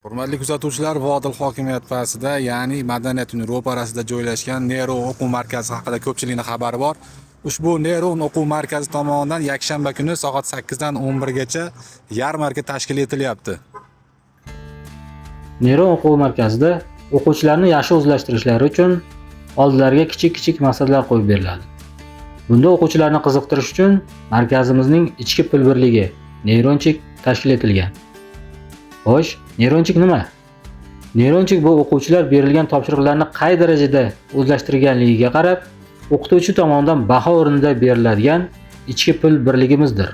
Hurmatli kuzatuvchilar, Vodil hokimiyat pasida, ya'ni Madaniyat uyi ro'parasida joylashgan Nero o'quv markazi haqida ko'pchilikning xabari bor. Ushbu Nero o'quv markazi tomonidan yakshanba kuni soat 8 dan 11 gacha yarmarka tashkil etilyapti. Nero o'quv markazida o'quvchilarni yaxshi o'zlashtirishlari uchun oldilariga kichik maqsadlar qo'yib beriladi. Bunda o'quvchilarni qiziqtirish uchun markazimizning ichki pul birligi neyronchik tashkil etilgan. Xo'sh, neyronchik nima? Neyronchik bu o'quvchilar berilgan topshiriqlarni qay darajada o'zlashtirganligiga qarab, o'qituvchi tomonidan baho o'rnida beriladigan ichki pul birligimizdir.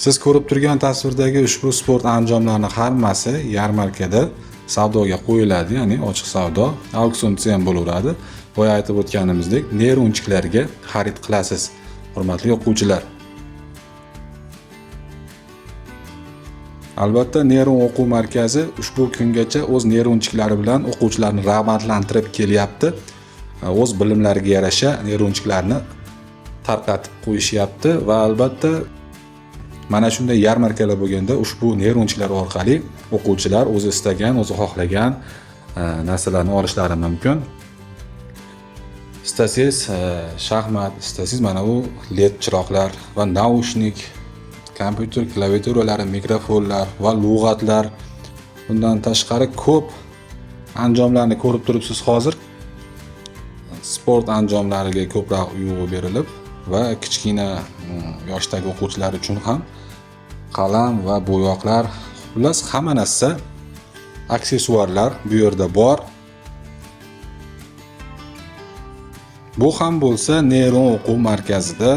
Siz ko'rib turgan tasvirdagi ushbu sport anjomlarining hammasi yarmarkada savdoga qo'yiladi, ya'ni ochiq savdo, auksion desa ham bo'laveradi. Boya aytib o'tganimizdek, neyronchiklarga xarid qilasiz, hurmatli o'quvchilar. Albatta, Neyron o'quv markazi ushbu kungacha o'z neyronchiklari bilan o'quvchilarni rag'batlantirib kelyapti. O'z bilimlariga yarasha neyronchiklarni tarqatib qo'yishyapti va albatta mana shunday yarmarkalar bo'lganda ushbu neyronchiklar orqali o'quvchilar o'zi istagan, o'zi xohlagan narsalarni olishlari mumkin. Istasangiz shaxmat, istasangiz mana bu LED chiroqlar va naushnik, kompyuter klaviaturalari, mikrofonlar va lug'atlar, bundan tashqari ko'p anjomlarni ko'rib turibsiz hozir. Sport anjomlariga ko'proq urg'u berilib va kichkina yoshdagi o'quvchilar uchun ham qalam va bo'yoqlar, xullas hamma narsa, aksessuarlar bu yerda bor. Bu ham bo'lsa Neyron o'quv markazida